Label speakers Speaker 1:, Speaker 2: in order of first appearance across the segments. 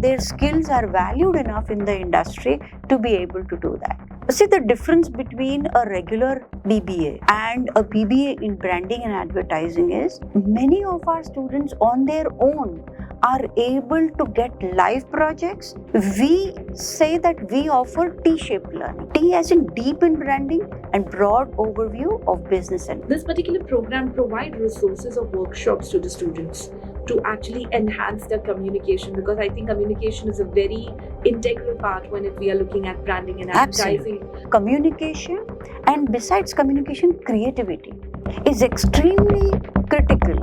Speaker 1: their skills are valued enough in the industry to be able to do that. See, the difference between a regular BBA and a BBA in branding and advertising is many of our students on their own are able to get live projects. We say that we offer T-shaped learning. T as in deep in branding and broad overview of business. And
Speaker 2: this particular program provides resources or workshops to the students to actually enhance their communication, because I think communication is a very integral part when we are looking at branding and advertising.
Speaker 1: Absolutely. Communication, and besides communication, creativity is extremely critical.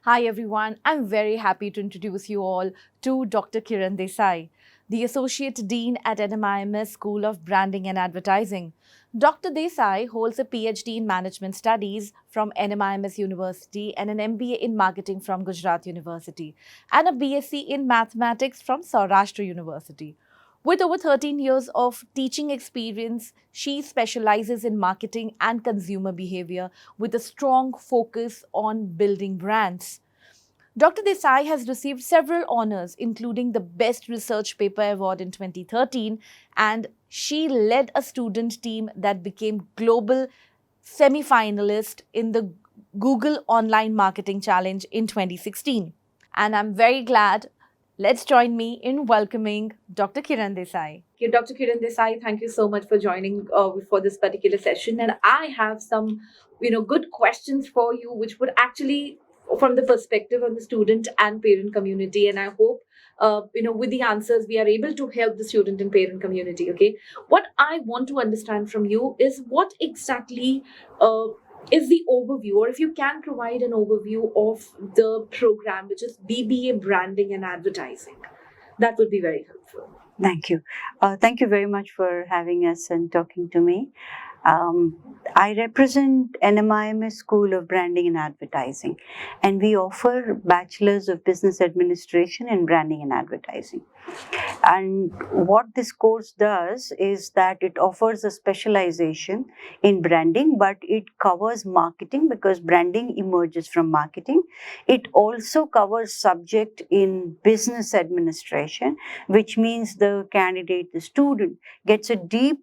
Speaker 3: Hi everyone, I'm very happy to introduce you all to Dr. Kiran Desai, the Associate Dean at NMIMS School of Branding and Advertising. Dr. Desai holds a PhD in Management Studies from NMIMS University and an MBA in Marketing from Gujarat University and a BSc in Mathematics from Saurashtra University. With over 13 years of teaching experience, she specializes in marketing and consumer behavior with a strong focus on building brands. Dr. Desai has received several honors, including the Best Research Paper Award in 2013, and she led a student team that became global semi-finalist in the Google Online Marketing Challenge in 2016. And I'm very glad. Let's join me in welcoming Dr. Kiran Desai.
Speaker 2: Dr. Kiran Desai, thank you so much for joining for this particular session. And I have some, good questions for you, which would actually, from the perspective of the student and parent community. And I hope, with the answers, we are able to help the student and parent community. Okay. What I want to understand from you is what exactly is the overview, or if you can provide an overview of the program, which is BBA Branding and Advertising. That would be very helpful.
Speaker 1: Thank you. Thank you very much for having us and talking to me. I represent NMIMS School of Branding and Advertising, and we offer Bachelors of Business Administration in Branding and Advertising. And what this course does is that it offers a specialization in branding, but it covers marketing because branding emerges from marketing. It also covers subject in business administration, which means the candidate, the student, gets a deep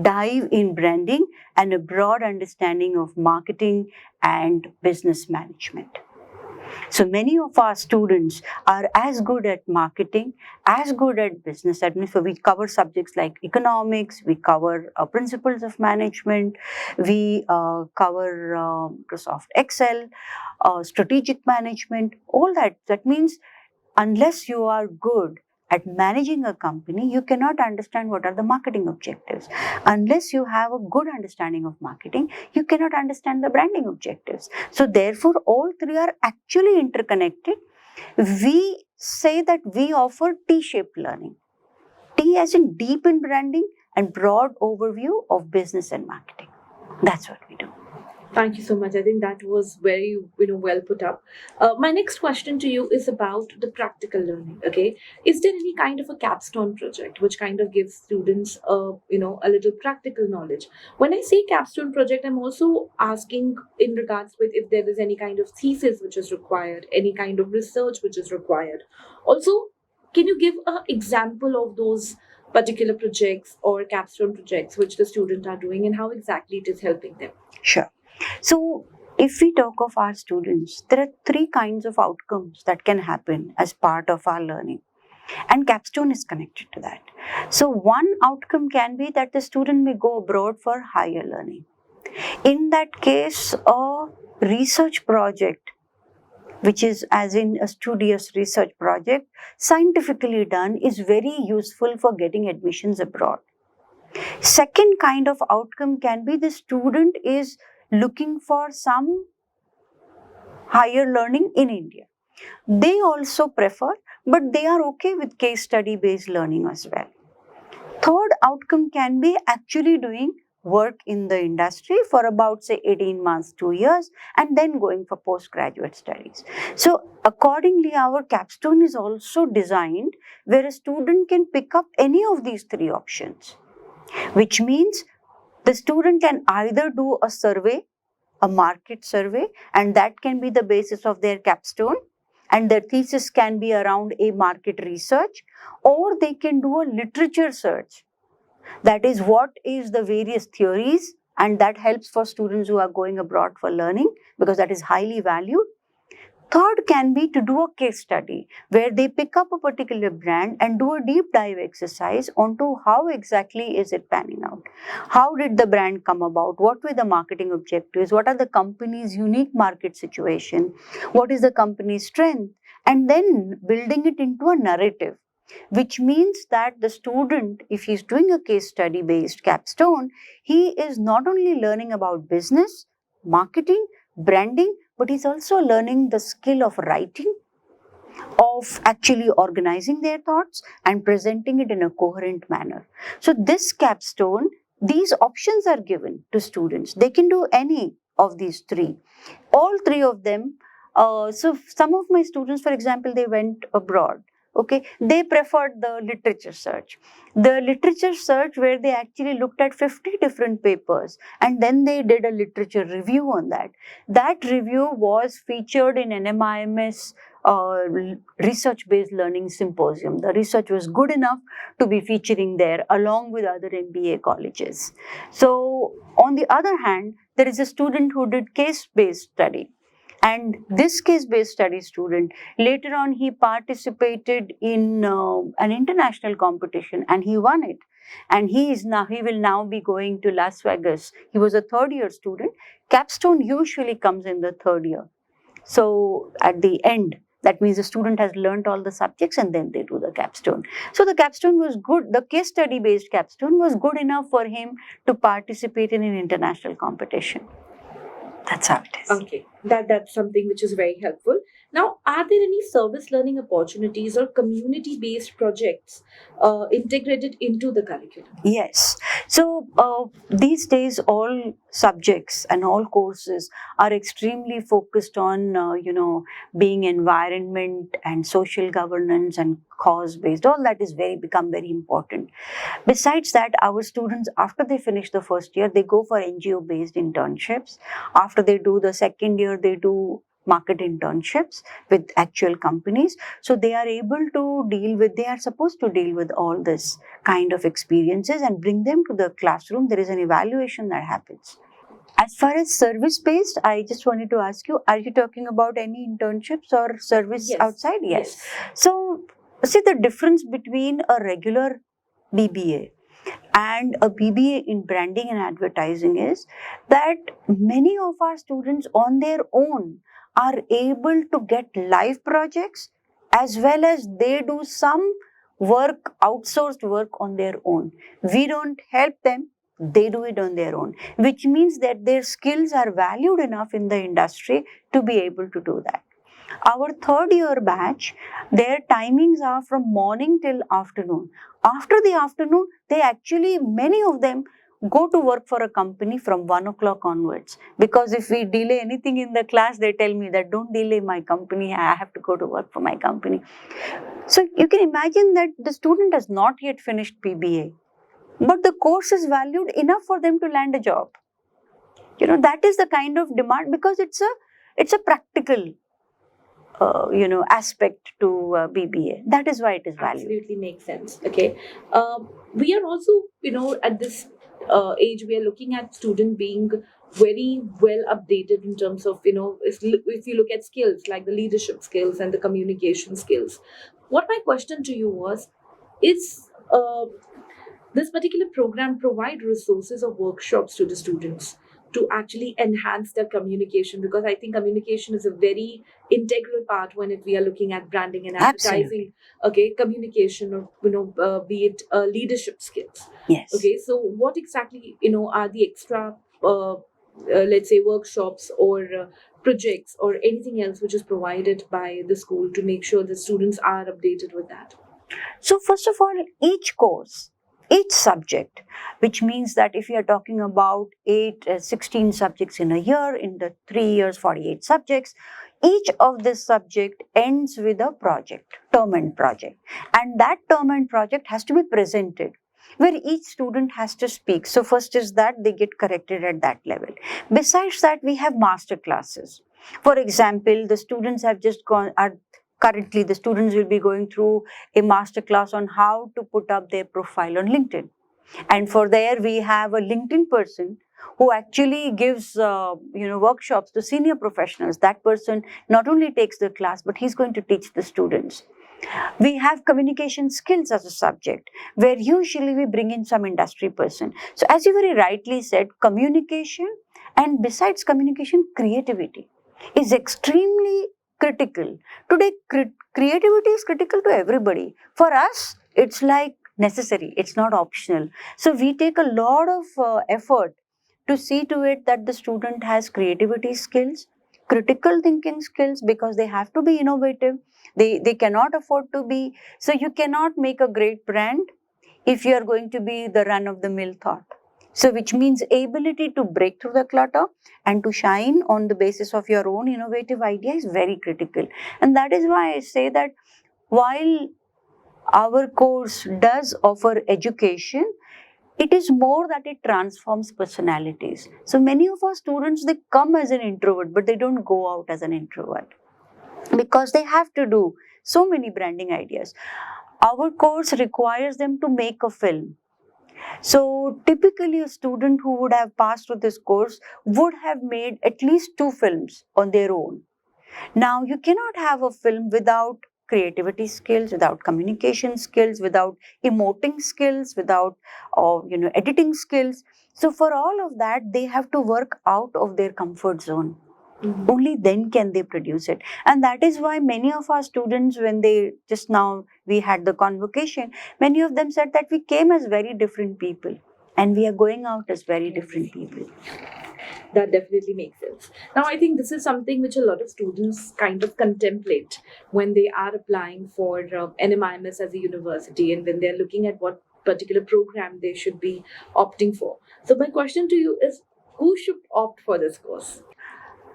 Speaker 1: dive in branding and a broad understanding of marketing and business management. So many of our students are as good at marketing, as good at business administration. We cover subjects like economics, we cover principles of management, we cover Microsoft Excel, strategic management, all that. That means unless you are good at managing a company, you cannot understand what are the marketing objectives. Unless you have a good understanding of marketing, you cannot understand the branding objectives. So therefore, all three are actually interconnected. We say that we offer T-shaped learning. T as in deep in branding and broad overview of business and marketing. That's what we do.
Speaker 2: Thank you so much. I think that was very, well put up. My next question to you is about the practical learning. Okay, is there any kind of a capstone project which kind of gives students, a little practical knowledge? When I say capstone project, I'm also asking in regards with if there is any kind of thesis which is required, any kind of research which is required. Also, can you give an example of those particular projects or capstone projects which the students are doing and how exactly it is helping them?
Speaker 1: Sure. So, if we talk of our students, there are three kinds of outcomes that can happen as part of our learning. And Capstone is connected to that. So, one outcome can be that the student may go abroad for higher learning. In that case, a research project, which is as in a studious research project, scientifically done, is very useful for getting admissions abroad. Second kind of outcome can be the student is looking for some higher learning in India. They also prefer, but they are okay with case study based learning as well. Third outcome can be actually doing work in the industry for about say 18 months, 2 years, and then going for postgraduate studies. So accordingly, our capstone is also designed where a student can pick up any of these three options, which means the student can either do a survey a market survey, and that can be the basis of their capstone, and their thesis can be around a market research, or they can do a literature search. That is, what is the various theories, and that helps for students who are going abroad for learning, because that is highly valued. Third can be to do a case study where they pick up a particular brand and do a deep dive exercise onto how exactly is it panning out. How did the brand come about? What were the marketing objectives? What are the company's unique market situation? What is the company's strength? And then building it into a narrative, which means that the student, if he's doing a case study based capstone, he is not only learning about business, marketing, branding, but he's also learning the skill of writing, of actually organizing their thoughts and presenting it in a coherent manner. So this capstone, these options are given to students. They can do any of these three, all three of them. So some of my students, for example, they went abroad. Okay, they preferred the literature search. The literature search where they actually looked at 50 different papers and then they did a literature review on that. That review was featured in NMIMS research-based learning symposium. The research was good enough to be featuring there along with other MBA colleges. So on the other hand, there is a student who did case-based study. And this case-based study student, later on he participated in an international competition and he won it. And he will now be going to Las Vegas. He was a third year student. Capstone usually comes in the third year. So at the end, that means the student has learned all the subjects and then they do the capstone. So the capstone was good. The case study based capstone was good enough for him to participate in an international competition. That's how it is.
Speaker 2: Okay, that's something which is very helpful. Now, are there any service learning opportunities or community-based projects integrated into the curriculum?
Speaker 1: Yes. So these days, all subjects and all courses are extremely focused on, being environment and social governance and cause-based. All that is become very important. Besides that, our students, after they finish the first year, they go for NGO-based internships. After they do the second year, they do market internships with actual companies. So they are supposed to deal with all this kind of experiences and bring them to the classroom. There is an evaluation that happens. As far as service-based, I just wanted to ask you, are you talking about any internships or service outside? Yes. So, see, the difference between a regular BBA and a BBA in branding and advertising is that many of our students on their own are able to get live projects as well as they do some work, outsourced work on their own. We don't help them, they do it on their own, which means that their skills are valued enough in the industry to be able to do that. Our third year batch, their timings are from morning till afternoon. After the afternoon, many of them go to work for a company from 1 o'clock onwards. Because if we delay anything in the class, they tell me that don't delay my company, I have to go to work for my company. So you can imagine that the student has not yet finished PBA, but the course is valued enough for them to land a job. That is the kind of demand, because it's a practical aspect to BBA. That is why it is valued.
Speaker 2: Absolutely makes sense. Okay. We are also, at this age, we are looking at student being very well updated in terms of, if you look at skills like the leadership skills and the communication skills. What my question to you was, is this particular program provide resources or workshops to the students to actually enhance their communication? Because I think communication is a very integral part when we are looking at branding and advertising.
Speaker 1: Absolutely.
Speaker 2: Okay, communication, or be it leadership skills.
Speaker 1: Yes.
Speaker 2: Okay, so what exactly are the extra let's say workshops or projects or anything else which is provided by the school to make sure the students are updated with that?
Speaker 1: So first of all, each course, each subject, which means that if you are talking about 16 subjects in a year, in the 3 years, 48 subjects, each of this subject ends with a project, term end project. And that term end project has to be presented. where each student has to speak. So first is that they get corrected at that level. Besides that, we have master classes. For example, the students have just gone, currently the students will be going through a master class on how to put up their profile on LinkedIn. And for there, we have a LinkedIn person who actually gives workshops to senior professionals. That person not only takes the class, but he's going to teach the students. We have communication skills as a subject, where usually we bring in some industry person. So as you very rightly said, communication, and besides communication, creativity is extremely critical. Today, creativity is critical to everybody. For us, it's like necessary, it's not optional. So we take a lot of effort to see to it that the student has creativity skills, critical thinking skills, because they have to be innovative. They cannot afford to be, so you cannot make a great brand if you are going to be the run of the mill thought. So which means ability to break through the clutter and to shine on the basis of your own innovative idea is very critical. And that is why I say that while our course does offer education, it is more that it transforms personalities. So many of our students, they come as an introvert, but they don't go out as an introvert because they have to do so many branding ideas. Our course requires them to make a film. So typically a student who would have passed through this course would have made at least 2 films on their own. Now, you cannot have a film without creativity skills, without communication skills, without emoting skills, without editing skills. So for all of that, they have to work out of their comfort zone.
Speaker 2: Mhm.
Speaker 1: Only then can they produce it. And that is why many of our students, when they just now we had the convocation, many of them said that we came as very different people and we are going out as very different people.
Speaker 2: That definitely makes sense. Now, I think this is something which a lot of students kind of contemplate when they are applying for NMIMS as a university and when they're looking at what particular program they should be opting for. So, my question to you is, who should opt for this course?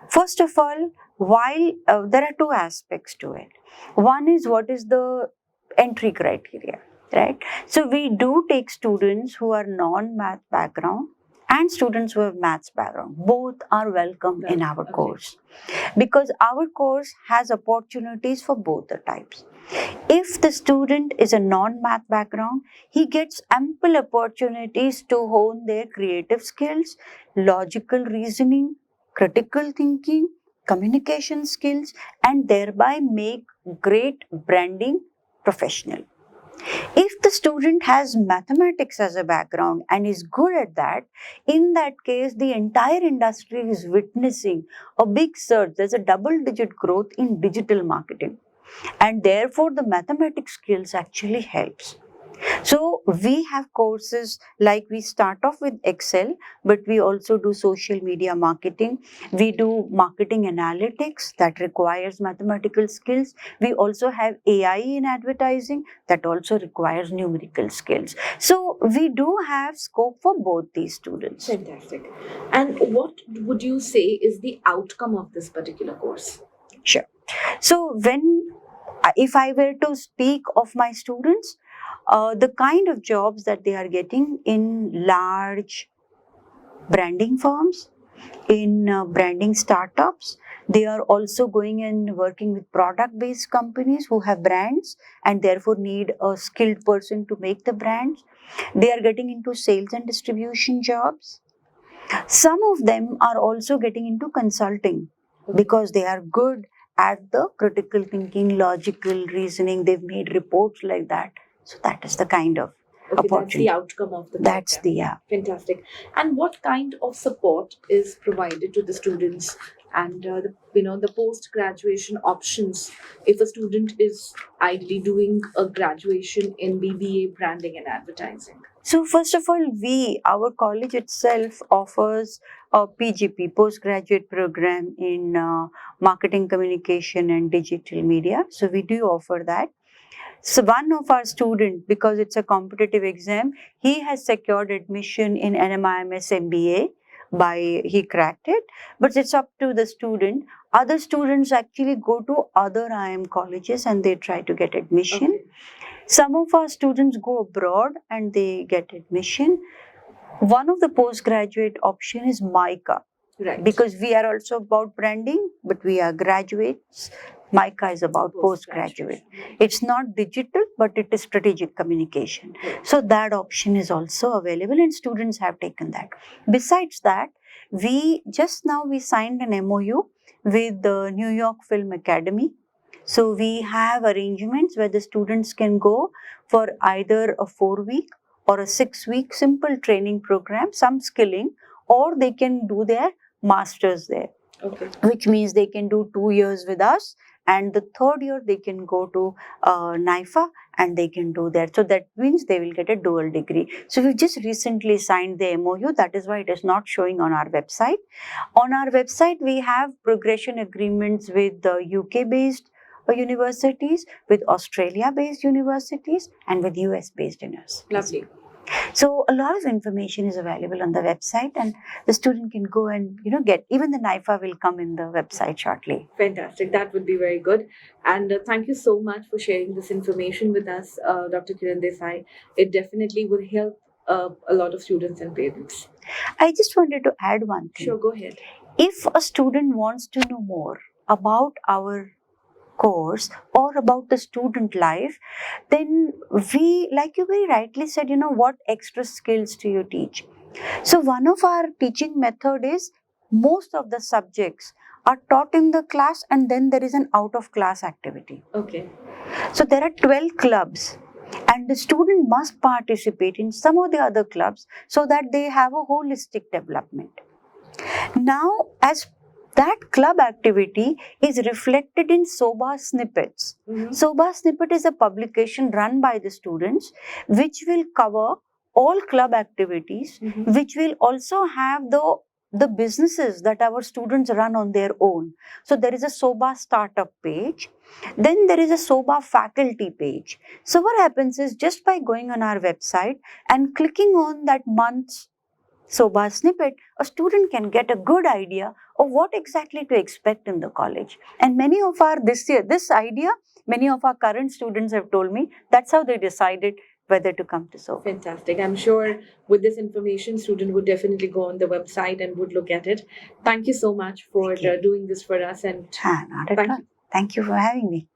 Speaker 1: First of all, while there are 2 aspects to it. One is what is the entry criteria, right? So we do take students who are non-math background and students who have maths background. Both are welcome in our
Speaker 2: Okay.
Speaker 1: course because our course has opportunities for both the types. If the student is a non-math background, he gets ample opportunities to hone their creative skills, logical reasoning, critical thinking, communication skills, and thereby make great branding professional. If the student has mathematics as a background and is good at that, in that case, the entire industry is witnessing a big surge. There's a double-digit growth in digital marketing. And therefore, the mathematics skills actually helps. So we have courses like we start off with Excel, but we also do social media marketing. We do marketing analytics that requires mathematical skills. We also have AI in advertising that also requires numerical skills. So we do have scope for both these students.
Speaker 2: Fantastic. And what would you say is the outcome of this particular course?
Speaker 1: Sure. So if I were to speak of my students, the kind of jobs that they are getting in large branding firms, in branding startups, they are also going and working with product-based companies who have brands and therefore need a skilled person to make the brands. They are getting into sales and distribution jobs. Some of them are also getting into consulting because they are good at the critical thinking, logical reasoning. They've made reports like that. So that is the kind of
Speaker 2: Okay, that's
Speaker 1: opportunity.
Speaker 2: the outcome of the
Speaker 1: That's
Speaker 2: program. Fantastic. And what kind of support is provided to the students and the post graduation options if a student is ideally doing a graduation in BBA branding and advertising?
Speaker 1: So first of all, our college itself offers a PGP, postgraduate program in marketing, communication and digital media. So we do offer that. So one of our students, because it's a competitive exam, he has secured admission in NMIMS MBA he cracked it, but it's up to the student. Other students actually go to other IIM colleges and they try to get admission.
Speaker 2: Okay.
Speaker 1: Some of our students go abroad and they get admission. One of the postgraduate option is MICA,
Speaker 2: Right.
Speaker 1: because we are also about branding, but we are graduates. MICA is about postgraduate. It's not digital, but it is strategic communication.
Speaker 2: Right.
Speaker 1: So that option is also available and students have taken that. Besides that, we signed an MOU with the New York Film Academy. So we have arrangements where the students can go for either a 4-week or a 6-week simple training program, some skilling, or they can do their masters there.
Speaker 2: Okay.
Speaker 1: Which means they can do 2 years with us, and the 3rd year they can go to NIFA and they can do that. So that means they will get a dual degree. So we've just recently signed the MOU. That is why it is not showing on our website. On our website, we have progression agreements with the UK-based universities, with Australia-based universities, and with US-based universities.
Speaker 2: Lovely.
Speaker 1: So a lot of information is available on the website, and the student can go and get. Even the NIFA will come in the website shortly.
Speaker 2: Fantastic. That would be very good. And thank you so much for sharing this information with us, Dr. Kiran Desai. It definitely would help a lot of students and parents.
Speaker 1: I just wanted to add one thing.
Speaker 2: Sure, go ahead.
Speaker 1: If a student wants to know more about our course or about the student life, then we, like you very rightly said, what extra skills do you teach? So one of our teaching method is, most of the subjects are taught in the class and then there is an out of class activity.
Speaker 2: Okay.
Speaker 1: So there are 12 clubs and the student must participate in some of the other clubs so that they have a holistic development. Now, as that club activity is reflected in SOBA snippets.
Speaker 2: Mhm.
Speaker 1: SOBA snippet is a publication run by the students which will cover all club activities,
Speaker 2: Mhm.
Speaker 1: which will also have the businesses that our students run on their own. So there is a SOBA startup page. Then there is a SOBA faculty page. So what happens is, just by going on our website and clicking on that month's SOBA snippet, a student can get a good idea of what exactly to expect in the college. And many of our many of our current students have told me that's how they decided whether to come to SOBA.
Speaker 2: Fantastic. I'm sure with this information, student would definitely go on the website and would look at it. Thank you so much for
Speaker 1: Thank you.
Speaker 2: doing this for us. And
Speaker 1: Not at
Speaker 2: thank
Speaker 1: all.
Speaker 2: you.
Speaker 1: Thank you for having me.